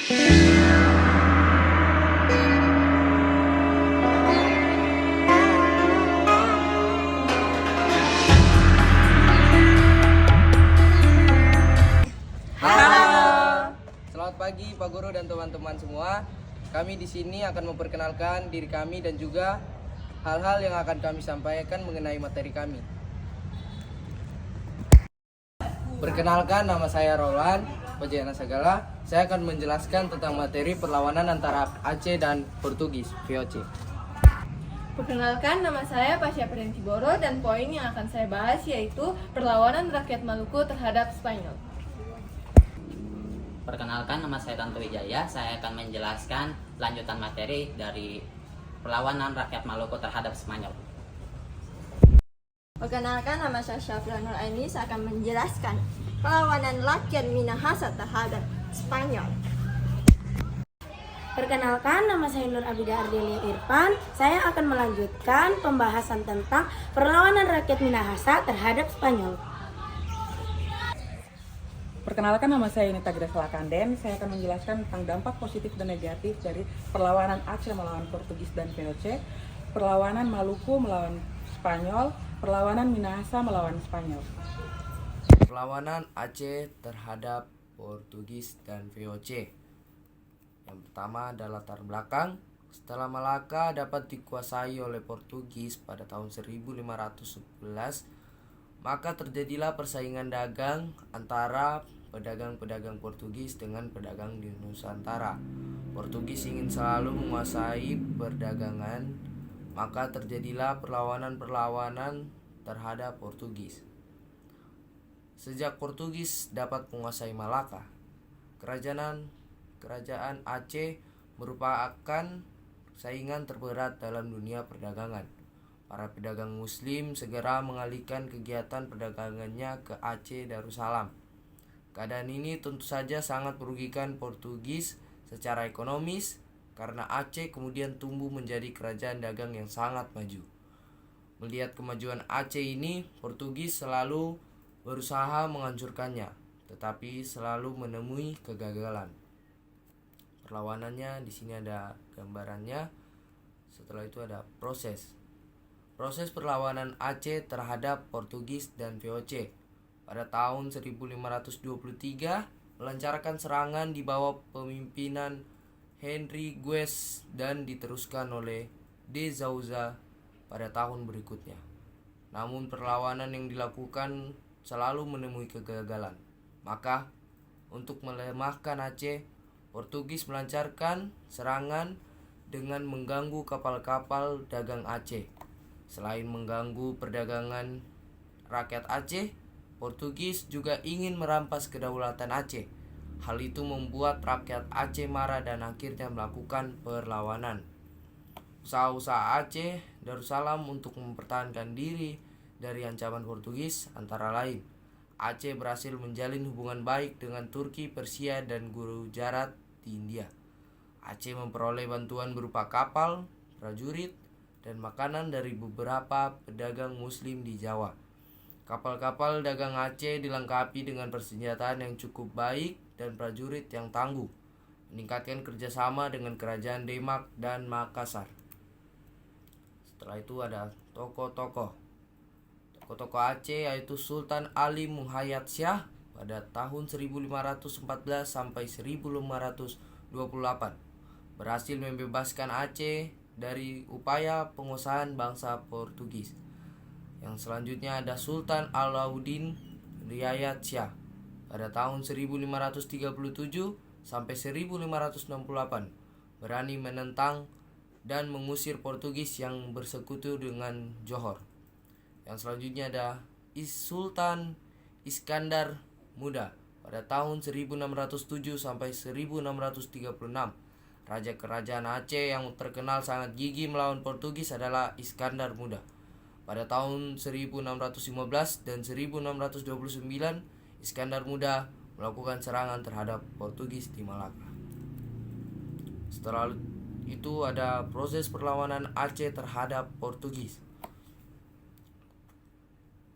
Selamat pagi Pak Guru dan teman-teman semua. Kami di sini akan memperkenalkan diri kami dan juga hal-hal yang akan kami sampaikan mengenai materi kami. Perkenalkan, nama saya Roland Pajana Sagala. Saya akan menjelaskan tentang materi perlawanan antara Aceh dan Portugis, VOC. Perkenalkan, nama saya Pasha Tiboro dan poin yang akan saya bahas yaitu perlawanan rakyat Maluku terhadap Spanyol. Perkenalkan, nama saya Tanto Wijaya. Saya akan menjelaskan lanjutan materi dari perlawanan rakyat Maluku terhadap Spanyol. Perkenalkan, nama saya Syafila Nur Aini. Saya akan menjelaskan perlawanan rakyat Minahasa terhadap Spanyol. Perkenalkan, nama saya Nur Abida Ardelia Irfan. Saya akan melanjutkan pembahasan tentang perlawanan rakyat Minahasa terhadap Spanyol. Perkenalkan, nama saya Nita Grasela Kanden. Saya akan menjelaskan tentang dampak positif dan negatif dari perlawanan Aceh melawan Portugis dan VOC, perlawanan Maluku melawan Spanyol, perlawanan Minahasa melawan Spanyol. Perlawanan Aceh terhadap Portugis dan VOC. Yang pertama adalah latar belakang. Setelah Malaka dapat dikuasai oleh Portugis pada tahun 1511, maka terjadilah persaingan dagang antara pedagang-pedagang Portugis dengan pedagang di Nusantara. Portugis ingin selalu menguasai perdagangan, maka terjadilah perlawanan-perlawanan terhadap Portugis. Sejak Portugis dapat menguasai Malaka, kerajaan Aceh merupakan saingan terberat dalam dunia perdagangan. Para pedagang Muslim segera mengalihkan kegiatan perdagangannya ke Aceh Darussalam. Keadaan ini tentu saja sangat merugikan Portugis secara ekonomis karena Aceh kemudian tumbuh menjadi kerajaan dagang yang sangat maju. Melihat kemajuan Aceh ini, Portugis selalu berusaha menghancurkannya, tetapi selalu menemui kegagalan. Perlawanannya di sini ada gambarannya. Setelah itu ada proses perlawanan Aceh terhadap Portugis dan VOC. Pada tahun 1523 melancarkan serangan di bawah pemimpinan Henry Guez dan diteruskan oleh De Souza pada tahun berikutnya. Namun perlawanan yang dilakukan selalu menemui kegagalan. Maka untuk melemahkan Aceh, Portugis melancarkan serangan dengan mengganggu kapal-kapal dagang Aceh. Selain mengganggu perdagangan rakyat Aceh, Portugis juga ingin merampas kedaulatan Aceh. Hal itu membuat rakyat Aceh marah dan akhirnya melakukan perlawanan. Usaha-usaha Aceh Darussalam untuk mempertahankan diri dari ancaman Portugis antara lain: Aceh berhasil menjalin hubungan baik dengan Turki, Persia, dan Gujarat di India. Aceh memperoleh bantuan berupa kapal, prajurit, dan makanan dari beberapa pedagang Muslim di Jawa. Kapal-kapal dagang Aceh dilengkapi dengan persenjataan yang cukup baik dan prajurit yang tangguh, meningkatkan kerjasama dengan kerajaan Demak dan Makassar. Setelah itu ada tokoh-tokoh Aceh, yaitu Sultan Ali Muhayyad Shah pada tahun 1514 sampai 1528 berhasil membebaskan Aceh dari upaya penguasaan bangsa Portugis. Yang selanjutnya ada Sultan Alauddin Riayat Shah pada tahun 1537 sampai 1568 berani menentang dan mengusir Portugis yang bersekutu dengan Johor. Yang selanjutnya ada Sultan Iskandar Muda pada tahun 1607 sampai 1636. Raja kerajaan Aceh yang terkenal sangat gigih melawan Portugis adalah Iskandar Muda. Pada tahun 1615 dan 1629, Iskandar Muda melakukan serangan terhadap Portugis di Malaka. Setelah itu ada proses perlawanan Aceh terhadap Portugis.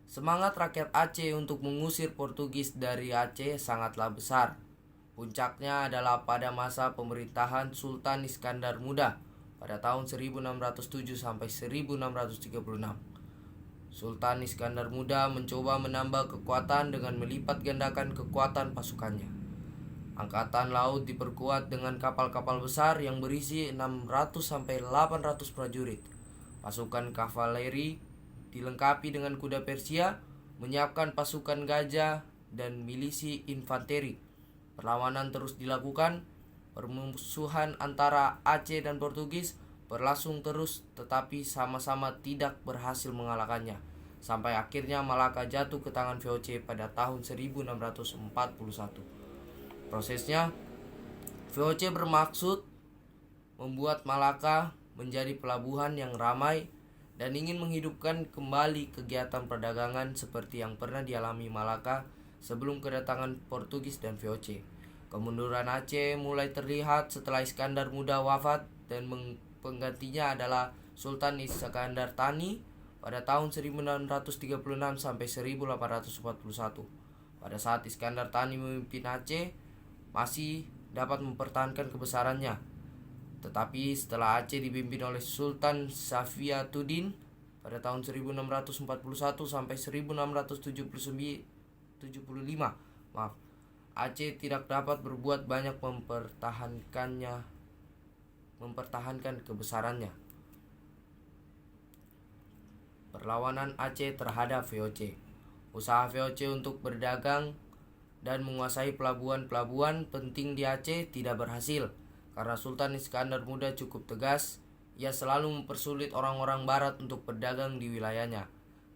Semangat rakyat Aceh untuk mengusir Portugis dari Aceh sangatlah besar. Puncaknya adalah pada masa pemerintahan Sultan Iskandar Muda pada tahun 1607 sampai 1636. Sultan Iskandar Muda mencoba menambah kekuatan dengan melipat gandakan kekuatan pasukannya. Angkatan laut diperkuat dengan kapal-kapal besar yang berisi 600 sampai 800 prajurit. Pasukan kavaleri dilengkapi dengan kuda Persia, menyiapkan pasukan gajah dan milisi infanteri. Perlawanan terus dilakukan. Permusuhan antara Aceh dan Portugis berlangsung terus, tetapi sama-sama tidak berhasil mengalahkannya, sampai akhirnya Malaka jatuh ke tangan VOC pada tahun 1641. Prosesnya, VOC bermaksud membuat Malaka menjadi pelabuhan yang ramai dan ingin menghidupkan kembali kegiatan perdagangan seperti yang pernah dialami Malaka sebelum kedatangan Portugis dan VOC. Kemunduran Aceh mulai terlihat setelah Iskandar Muda wafat dan penggantinya adalah Sultan Iskandar Thani pada tahun 1636 sampai 1841. Pada saat Iskandar Thani memimpin Aceh, masih dapat mempertahankan kebesarannya. Tetapi setelah Aceh dipimpin oleh Sultan Safiatuddin pada tahun 1641 sampai 1675, Aceh tidak dapat berbuat banyak mempertahankan kebesarannya. Perlawanan Aceh terhadap VOC. Usaha VOC untuk berdagang dan menguasai pelabuhan-pelabuhan penting di Aceh tidak berhasil karena Sultan Iskandar Muda cukup tegas. Ia selalu mempersulit orang-orang barat untuk berdagang di wilayahnya.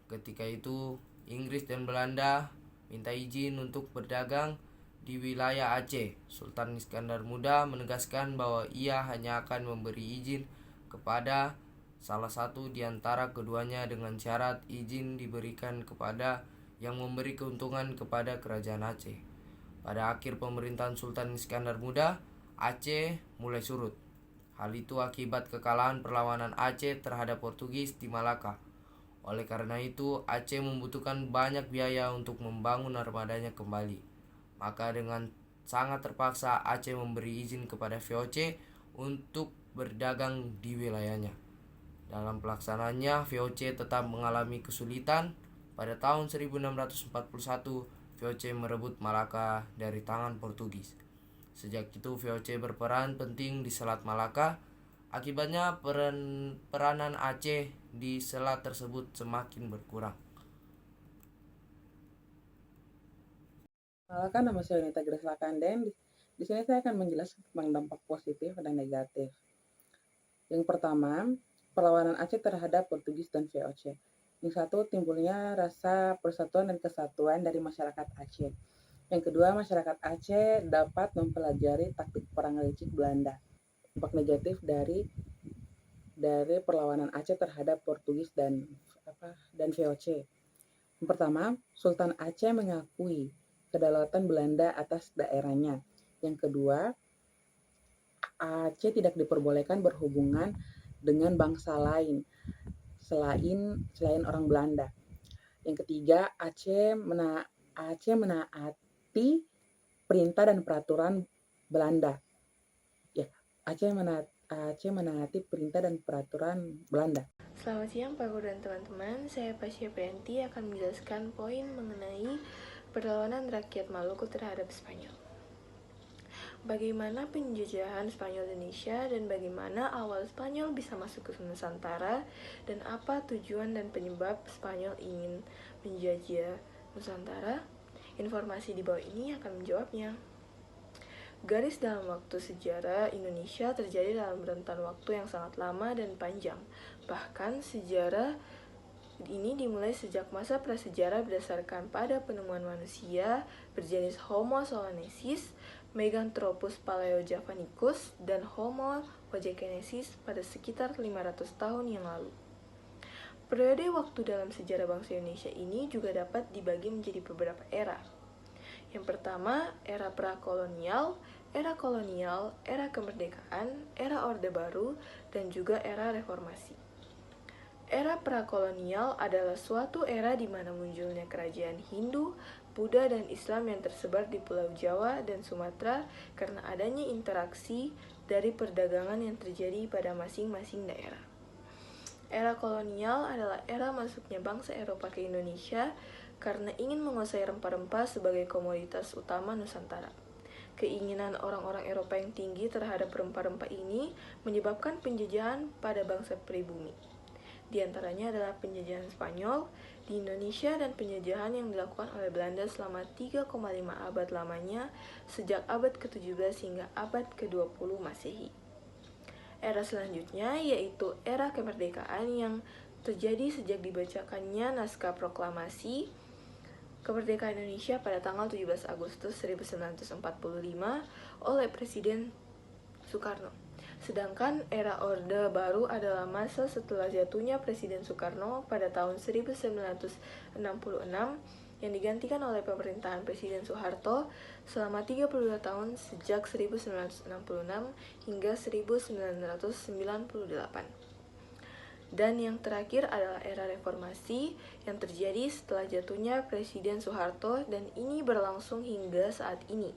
Ketika itu, Inggris dan Belanda minta izin untuk berdagang di wilayah Aceh. Sultan Iskandar Muda menegaskan bahwa ia hanya akan memberi izin kepada salah satu di antara keduanya dengan syarat izin diberikan kepada yang memberi keuntungan kepada kerajaan Aceh. Pada akhir pemerintahan Sultan Iskandar Muda, Aceh mulai surut. Hal itu akibat kekalahan perlawanan Aceh terhadap Portugis di Malaka. Oleh karena itu, Aceh membutuhkan banyak biaya untuk membangun armadanya kembali. Maka dengan sangat terpaksa Aceh memberi izin kepada VOC untuk berdagang di wilayahnya. Dalam pelaksanaannya, VOC tetap mengalami kesulitan. Pada tahun 1641, VOC merebut Malaka dari tangan Portugis. Sejak itu, VOC berperan penting di Selat Malaka. Akibatnya peranan Aceh di selat tersebut semakin berkurang. Perkenalkan, nama saya Nita Grace Lakanden. Di sini saya akan menjelaskan tentang dampak positif dan negatif. Yang pertama, perlawanan Aceh terhadap Portugis dan VOC. Yang satu, timbulnya rasa persatuan dan kesatuan dari masyarakat Aceh. Yang kedua, masyarakat Aceh dapat mempelajari taktik perang licik Belanda. Dampak negatif dari perlawanan Aceh terhadap Portugis dan VOC. Yang pertama, Sultan Aceh mengakui kedaulatan Belanda atas daerahnya. Yang kedua, Aceh tidak diperbolehkan berhubungan dengan bangsa lain selain orang Belanda. Yang ketiga, Aceh menaati perintah dan peraturan Belanda. Aceh menaati perintah dan peraturan Belanda. Selamat siang Pak Guru dan teman-teman, saya Pasya Prianti akan menjelaskan poin mengenai perlawanan rakyat Maluku terhadap Spanyol. Bagaimana penjajahan Spanyol Indonesia dan bagaimana awal Spanyol bisa masuk ke Nusantara dan apa tujuan dan penyebab Spanyol ingin menjajah Nusantara? Informasi di bawah ini akan menjawabnya. Garis dalam waktu sejarah Indonesia terjadi dalam rentan waktu yang sangat lama dan panjang. Bahkan sejarah ini dimulai sejak masa prasejarah berdasarkan pada penemuan manusia berjenis Homo solonensis, Meganthropus paleojavanicus, dan Homo wajakenensis pada sekitar 500 tahun yang lalu. Periode waktu dalam sejarah bangsa Indonesia ini juga dapat dibagi menjadi beberapa era. Yang pertama, era prakolonial, era kolonial, era kemerdekaan, era Orde Baru, dan juga era reformasi. Era prakolonial adalah suatu era di mana munculnya kerajaan Hindu, Buddha dan Islam yang tersebar di Pulau Jawa dan Sumatera karena adanya interaksi dari perdagangan yang terjadi pada masing-masing daerah. Era kolonial adalah era masuknya bangsa Eropa ke Indonesia karena ingin menguasai rempah-rempah sebagai komoditas utama Nusantara. Keinginan orang-orang Eropa yang tinggi terhadap rempah-rempah ini menyebabkan penjajahan pada bangsa pribumi. Di antaranya adalah penjajahan Spanyol di Indonesia dan penjajahan yang dilakukan oleh Belanda selama 3,5 abad lamanya sejak abad ke-17 hingga abad ke-20 Masehi. Era selanjutnya yaitu era kemerdekaan yang terjadi sejak dibacakannya naskah proklamasi kemerdekaan Indonesia pada tanggal 17 Agustus 1945 oleh Presiden Soekarno. Sedangkan era Orde Baru adalah masa setelah jatuhnya Presiden Soekarno pada tahun 1966 yang digantikan oleh pemerintahan Presiden Soeharto selama 32 tahun sejak 1966 hingga 1998. Dan yang terakhir adalah era reformasi yang terjadi setelah jatuhnya Presiden Soeharto dan ini berlangsung hingga saat ini.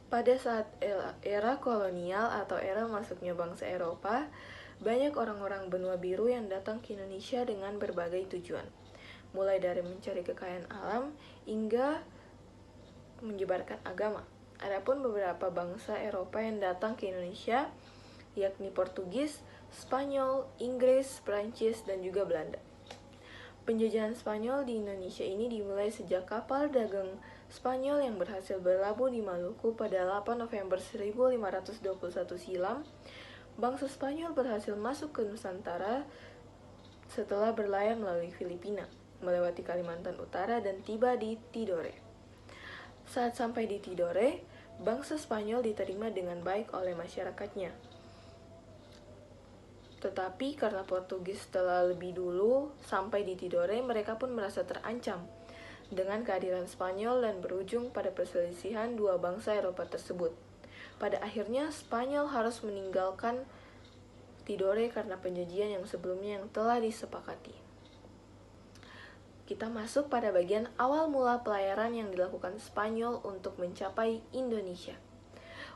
Pada saat era kolonial atau era masuknya bangsa Eropa, banyak orang-orang benua biru yang datang ke Indonesia dengan berbagai tujuan. Mulai dari mencari kekayaan alam hingga menyebarkan agama. Adapun beberapa bangsa Eropa yang datang ke Indonesia yakni Portugis, Spanyol, Inggris, Prancis, dan juga Belanda. Penjajahan Spanyol di Indonesia ini dimulai sejak kapal dagang Spanyol yang berhasil berlabuh di Maluku pada 8 November 1521 silam. Bangsa Spanyol berhasil masuk ke Nusantara setelah berlayar melalui Filipina, melewati Kalimantan Utara dan tiba di Tidore. Saat sampai di Tidore, bangsa Spanyol diterima dengan baik oleh masyarakatnya. Tetapi karena Portugis telah lebih dulu sampai di Tidore, mereka pun merasa terancam dengan kehadiran Spanyol dan berujung pada perselisihan dua bangsa Eropa tersebut. Pada akhirnya Spanyol harus meninggalkan Tidore karena penjanjian yang sebelumnya yang telah disepakati. Kita masuk pada bagian awal mula pelayaran yang dilakukan Spanyol untuk mencapai Indonesia.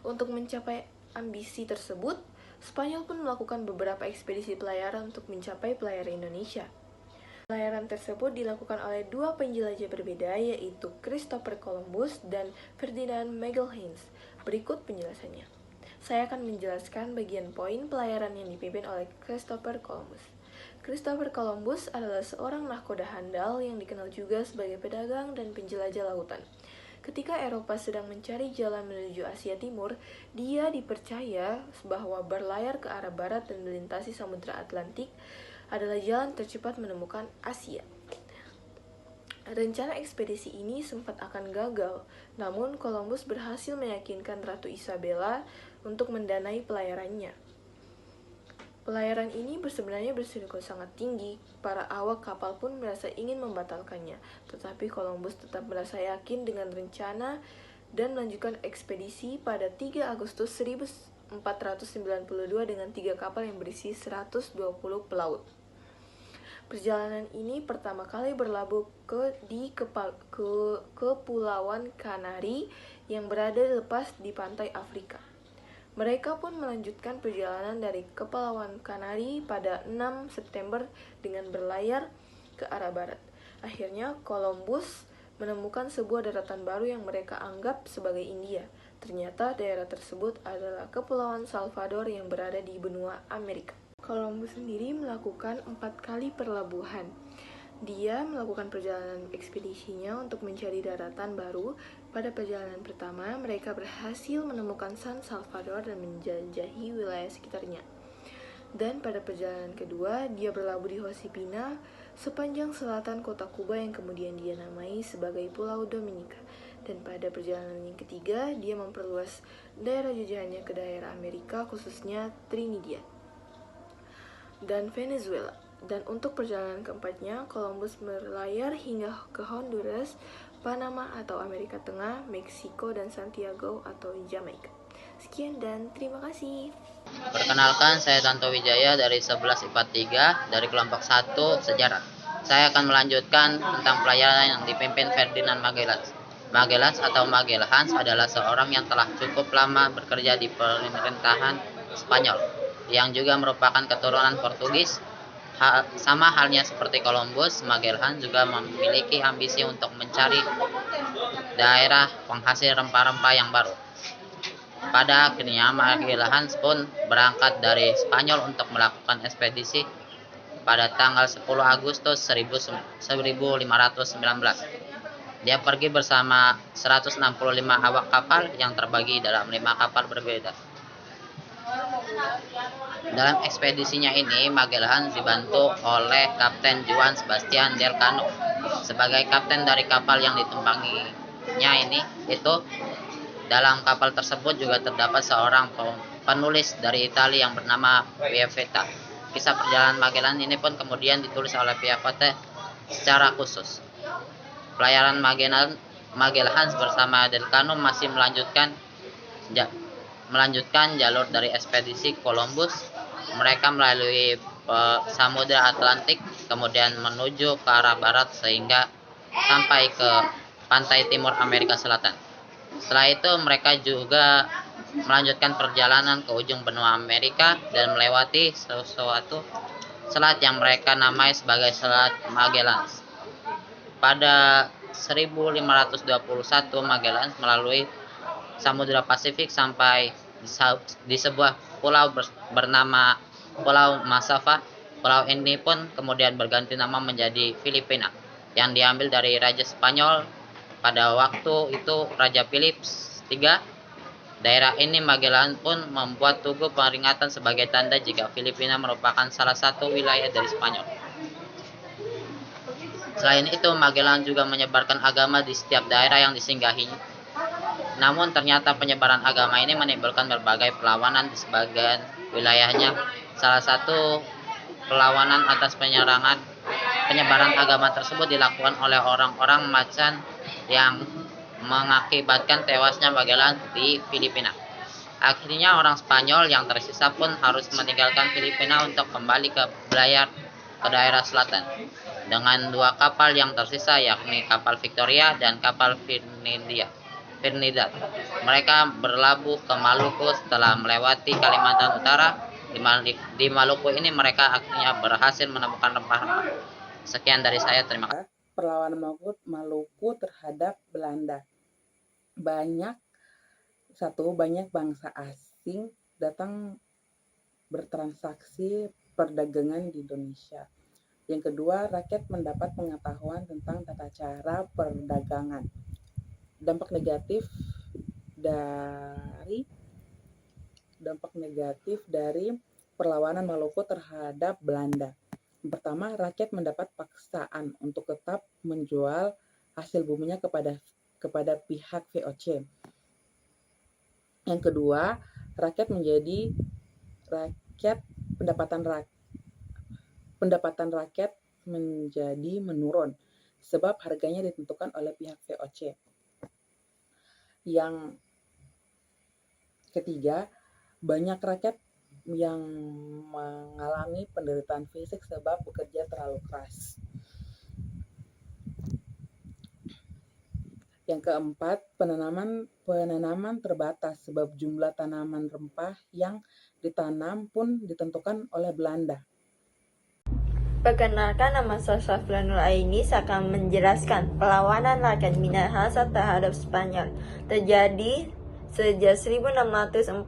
Untuk mencapai ambisi tersebut, Spanyol pun melakukan beberapa ekspedisi pelayaran untuk mencapai pelayaran Indonesia. Pelayaran tersebut dilakukan oleh dua penjelajah berbeda yaitu Christopher Columbus dan Ferdinand Magelhaens. Berikut penjelasannya. Saya akan menjelaskan bagian poin pelayaran yang dipimpin oleh Christopher Columbus. Christopher Columbus adalah seorang nahkoda handal yang dikenal juga sebagai pedagang dan penjelajah lautan. Ketika Eropa sedang mencari jalan menuju Asia Timur, dia dipercaya bahwa berlayar ke arah barat dan melintasi Samudra Atlantik adalah jalan tercepat menemukan Asia. Rencana ekspedisi ini sempat akan gagal, namun Columbus berhasil meyakinkan Ratu Isabella untuk mendanai pelayarannya. Pelayaran ini sebenarnya berisiko sangat tinggi, para awak kapal pun merasa ingin membatalkannya, tetapi Columbus tetap merasa yakin dengan rencana dan melanjutkan ekspedisi pada 3 Agustus 1492 dengan 3 kapal yang berisi 120 pelaut. Perjalanan ini pertama kali berlabuh ke Kepulauan Kanari yang berada lepas di pantai Afrika. Mereka pun melanjutkan perjalanan dari Kepulauan Kanari pada 6 September dengan berlayar ke arah barat. Akhirnya, Columbus menemukan sebuah daratan baru yang mereka anggap sebagai India. Ternyata daerah tersebut adalah Kepulauan Salvador yang berada di benua Amerika. Columbus sendiri melakukan 4 kali perlabuhan. Dia melakukan perjalanan ekspedisinya untuk mencari daratan baru. Pada perjalanan pertama, mereka berhasil menemukan San Salvador dan menjelajahi wilayah sekitarnya. Dan pada perjalanan kedua, dia berlabuh di Josepina, sepanjang selatan kota Kuba yang kemudian dia namai sebagai Pulau Dominika. Dan pada perjalanan yang ketiga, dia memperluas daerah jajahannya ke daerah Amerika, khususnya Trinidad dan Venezuela. Dan untuk perjalanan keempatnya, Columbus berlayar hingga ke Honduras, Panama atau Amerika Tengah, Meksiko, dan Santiago atau Jamaika. Sekian dan terima kasih. Perkenalkan, saya Tanto Wijaya dari 11 IPA 3 dari kelompok 1 Sejarah. saya akan melanjutkan tentang pelayaran yang dipimpin Ferdinand Magellan. Magellan atau Magellans adalah seorang yang telah cukup lama bekerja di pemerintahan Spanyol, yang juga merupakan keturunan Portugis. Sama halnya seperti Columbus, Magellan juga memiliki ambisi untuk mencari daerah penghasil rempah-rempah yang baru. Pada akhirnya Magellan pun berangkat dari Spanyol untuk melakukan ekspedisi pada tanggal 10 Agustus 1519. Dia pergi bersama 165 awak kapal yang terbagi dalam 5 kapal berbeda. Dalam ekspedisinya ini, Magellan dibantu oleh Kapten Juan Sebastian Elcano. Sebagai kapten dari kapal yang ditumpanginya dalam kapal tersebut juga terdapat seorang penulis dari Italia yang bernama Pievetta. Kisah perjalanan Magellan ini pun kemudian ditulis oleh Pievetta secara khusus. Pelayaran Magellan bersama Elcano masih melanjutkan jalur dari ekspedisi Columbus. Mereka melalui Samudra Atlantik, kemudian menuju ke arah barat sehingga sampai ke pantai timur Amerika Selatan. Setelah itu mereka juga melanjutkan perjalanan ke ujung benua Amerika dan melewati suatu selat yang mereka namai sebagai Selat Magellan. Pada 1521 Magellan melalui Samudra Pasifik sampai di sebuah pulau bernama Pulau Masava. Pulau ini pun kemudian berganti nama menjadi Filipina, yang diambil dari Raja Spanyol pada waktu itu, Raja Philip III. Daerah ini Magellan pun membuat tugu peringatan sebagai tanda jika Filipina merupakan salah satu wilayah dari Spanyol. Selain itu, Magellan juga menyebarkan agama di setiap daerah yang disinggahinya. Namun ternyata penyebaran agama ini menimbulkan berbagai perlawanan di sebagian wilayahnya. Salah satu perlawanan atas penyebaran agama tersebut dilakukan oleh orang-orang Macan yang mengakibatkan tewasnya Magellan di Filipina. Akhirnya orang Spanyol yang tersisa pun harus meninggalkan Filipina untuk kembali ke daerah selatan dengan 2 kapal yang tersisa, yakni kapal Victoria dan kapal Trinidad. Mereka berlabuh ke Maluku setelah melewati Kalimantan Utara. Di Maluku ini mereka akhirnya berhasil menemukan rempah-rempah. Sekian dari saya, terima kasih. Perlawanan Maluku terhadap Belanda. Banyak bangsa asing datang bertransaksi perdagangan di Indonesia. Yang kedua, rakyat mendapat pengetahuan tentang tata cara perdagangan. Dampak negatif dari perlawanan Maluku terhadap Belanda. Yang pertama, rakyat mendapat paksaan untuk tetap menjual hasil buminya kepada pihak VOC. Yang kedua, pendapatan rakyat menjadi menurun sebab harganya ditentukan oleh pihak VOC. Yang ketiga, banyak rakyat yang mengalami penderitaan fisik sebab bekerja terlalu keras. Yang keempat, penanaman terbatas sebab jumlah tanaman rempah yang ditanam pun ditentukan oleh Belanda. Perkenalkan, nama saya Syafranul Aini. Saya akan menjelaskan perlawanan rakyat Minahasa terhadap Spanyol terjadi sejak 1644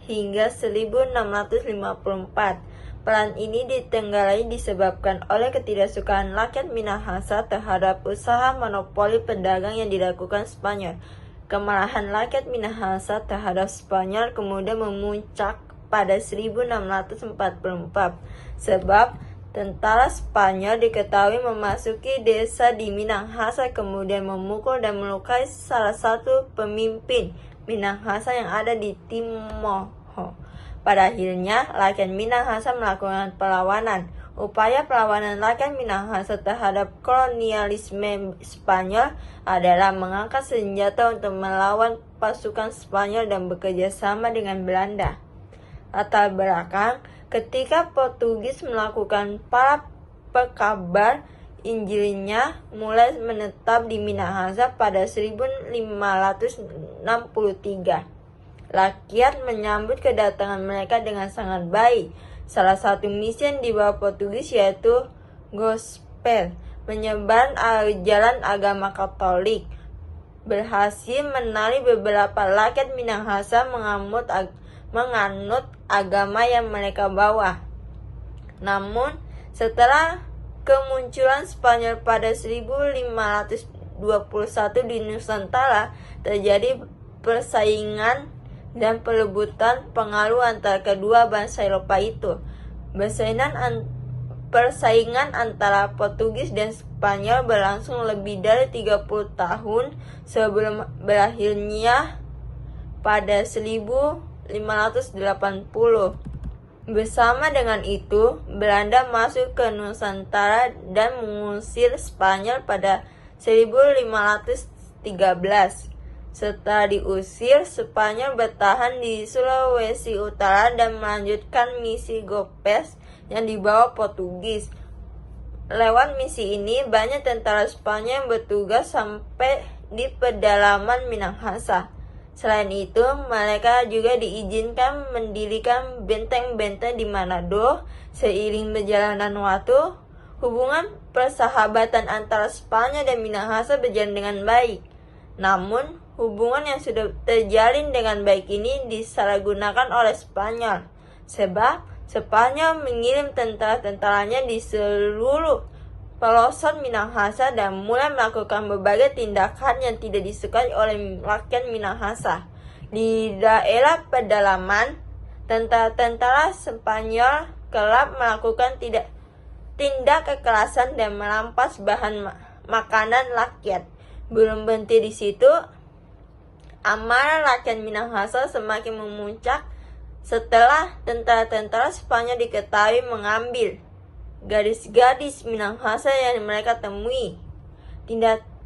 hingga 1654. Peran ini ditenggarai disebabkan oleh ketidaksukaan rakyat Minahasa terhadap usaha monopoli pedagang yang dilakukan Spanyol. Kemarahan rakyat Minahasa terhadap Spanyol kemudian memuncak pada 1644 sebab tentara Spanyol diketahui memasuki desa di Minahasa, kemudian memukul dan melukai salah satu pemimpin Minahasa yang ada di Timor. Pada akhirnya, rakyat Minahasa melakukan perlawanan. Upaya perlawanan rakyat Minahasa terhadap kolonialisme Spanyol adalah mengangkat senjata untuk melawan pasukan Spanyol dan bekerja sama dengan Belanda. Latar belakang: ketika Portugis melakukan para pekabar Injilnya mulai menetap di Minahasa pada 1563. Rakyat menyambut kedatangan mereka dengan sangat baik. Salah satu misi yang dibawa Portugis yaitu gospel, menyebar ajaran agama Katolik, berhasil menarik beberapa rakyat Minahasa menganut agama yang mereka bawa. Namun, setelah kemunculan Spanyol pada 1521 di Nusantara, terjadi persaingan dan perebutan pengaruh antara kedua bangsa Eropa itu. Persaingan antara Portugis dan Spanyol berlangsung lebih dari 30 tahun sebelum berakhirnya pada 1580. Bersama dengan itu, Belanda masuk ke Nusantara dan mengusir Spanyol pada 1513. Setelah diusir, Spanyol bertahan di Sulawesi Utara dan melanjutkan misi Gopes yang dibawa Portugis. Lewat misi ini, banyak tentara Spanyol yang bertugas sampai di pedalaman Minahasa. Selain itu, mereka juga diizinkan mendirikan benteng-benteng di Manado. Seiring berjalanan waktu, hubungan persahabatan antara Spanyol dan Minahasa berjalan dengan baik. Namun, hubungan yang sudah terjalin dengan baik ini disalahgunakan oleh Spanyol, sebab Spanyol mengirim tentara-tentaranya di seluruh pelosok Minahasa dan mulai melakukan berbagai tindakan yang tidak disukai oleh rakyat Minahasa. Di daerah pedalaman, tentara-tentara Spanyol kerap melakukan tindak kekerasan dan merampas bahan makanan rakyat. Belum berhenti di situ, amarah rakyat Minahasa semakin memuncak setelah tentara-tentara Spanyol diketahui mengambil gadis-gadis Minahasa yang mereka temui.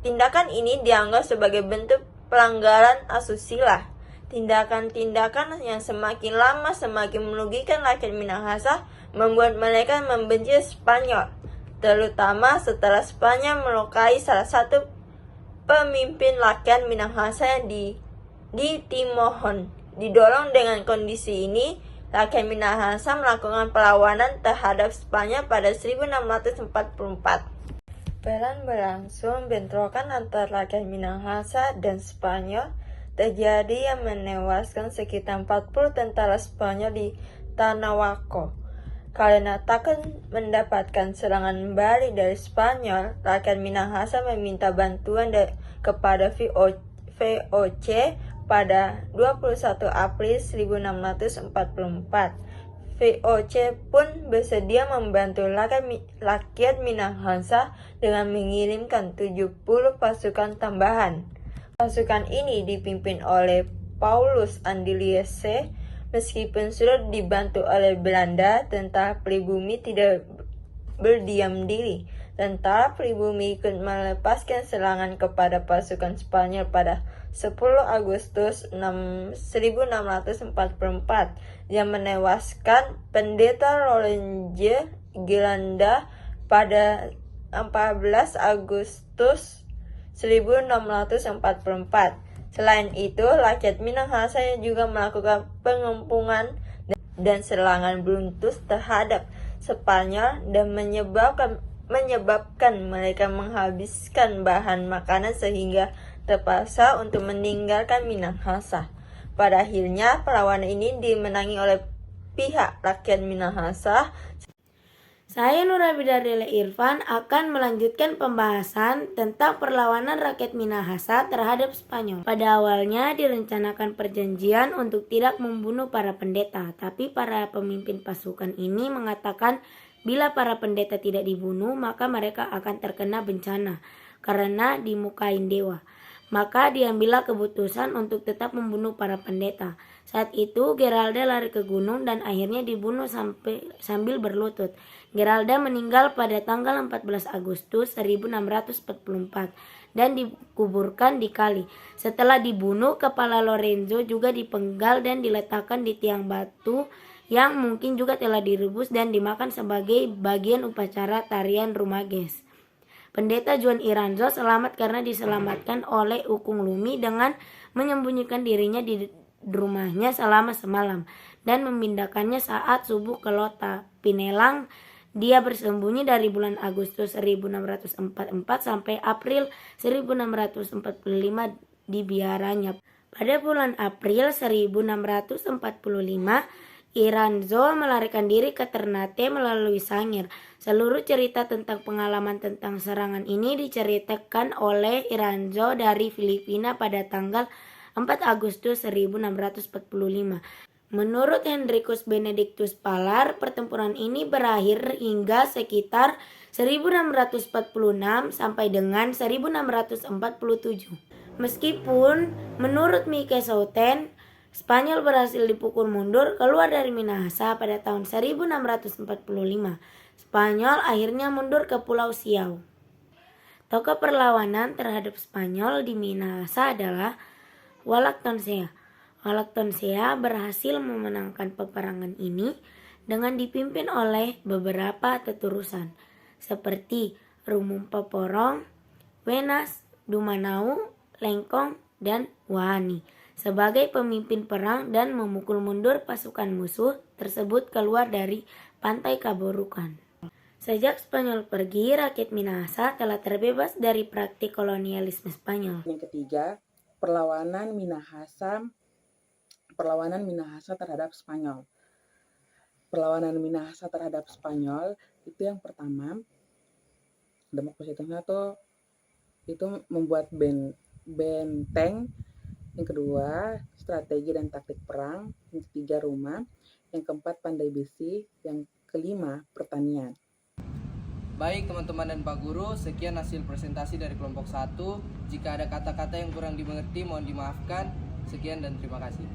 Tindakan ini dianggap sebagai bentuk pelanggaran asusila. Tindakan-tindakan yang semakin lama semakin merugikan rakyat Minahasa membuat mereka membenci Spanyol, terutama setelah Spanyol melukai salah satu pemimpin rakyat Minahasa yang di Timohon. Didorong dengan kondisi ini, rakyat Minahasa melakukan perlawanan terhadap Spanyol pada 1644. Perang berlangsung, bentrokan antara rakyat Minahasa dan Spanyol terjadi yang menewaskan sekitar 40 tentara Spanyol di Tanawaco. Karena takut mendapatkan serangan balik dari Spanyol, rakyat Minahasa meminta bantuan kepada VOC pada 21 April 1644. VOC pun bersedia membantu rakyat Minahasa dengan mengirimkan 70 pasukan tambahan. Pasukan ini dipimpin oleh Paulus Andiliese. Meskipun sudah dibantu oleh Belanda, tentara pribumi tidak berdiam diri. Tentara pribumi ikut melepaskan serangan kepada pasukan Spanyol pada 10 Agustus 1644 yang menewaskan Pendeta Lorenzo Gilanda pada 14 Agustus 1644. Selain itu, rakyat Minahasa juga melakukan pengepungan dan serangan beruntun terhadap Spanyol dan menyebabkan mereka menghabiskan bahan makanan sehingga terpaksa untuk meninggalkan Minahasa. Pada akhirnya, perlawanan ini dimenangi oleh pihak rakyat Minahasa. Saya Nur Abidardile Irfan akan melanjutkan pembahasan tentang perlawanan rakyat Minahasa terhadap Spanyol. Pada awalnya direncanakan perjanjian untuk tidak membunuh para pendeta, tapi para pemimpin pasukan ini mengatakan bila para pendeta tidak dibunuh, maka mereka akan terkena bencana karena dimukain dewa. Maka diambillah keputusan untuk tetap membunuh para pendeta. Saat itu Geralda lari ke gunung dan akhirnya dibunuh sambil berlutut. Geralda meninggal pada tanggal 14 Agustus 1644 dan dikuburkan di kali. Setelah dibunuh, kepala Lorenzo juga dipenggal dan diletakkan di tiang batu yang mungkin juga telah direbus dan dimakan sebagai bagian upacara tarian Rumages. Pendeta Juan Iranzo selamat karena diselamatkan oleh Ukung Lumi dengan menyembunyikan dirinya di rumahnya selama semalam dan memindahkannya saat subuh ke Lota Pinelang. Dia bersembunyi dari bulan Agustus 1644 sampai April 1645 di biaranya. Pada bulan April 1645, Iranzo melarikan diri ke Ternate melalui Sangir. Seluruh cerita tentang pengalaman tentang serangan ini diceritakan oleh Iranzo dari Filipina pada tanggal 4 Agustus 1645. Menurut Hendrikus Benedictus Palar, pertempuran ini berakhir hingga sekitar 1646 sampai dengan 1647. Meskipun menurut Mike Souten, Spanyol berhasil dipukul mundur keluar dari Minahasa pada tahun 1645. Spanyol akhirnya mundur ke Pulau Siau. Tokoh perlawanan terhadap Spanyol di Minahasa adalah Walak Tonsea. Walak Tonsea berhasil memenangkan peperangan ini dengan dipimpin oleh beberapa teturusan seperti Rumumpa Porong, Wenas, Dumanau, Lengkong, dan Wahani sebagai pemimpin perang dan memukul mundur pasukan musuh tersebut keluar dari pantai Kaborukan. Sejak Spanyol pergi, rakyat Minahasa telah terbebas dari praktik kolonialisme Spanyol. Yang ketiga, perlawanan Minahasa terhadap Spanyol. Perlawanan Minahasa terhadap Spanyol itu yang pertama, dampak positifnya itu membuat benteng. Yang kedua, strategi dan taktik perang. Yang ketiga, rumah. Yang keempat, pandai besi. Yang kelima, pertanian. Baik teman-teman dan Pak Guru, sekian hasil presentasi dari kelompok 1. Jika ada kata-kata yang kurang dimengerti, mohon dimaafkan. Sekian dan terima kasih.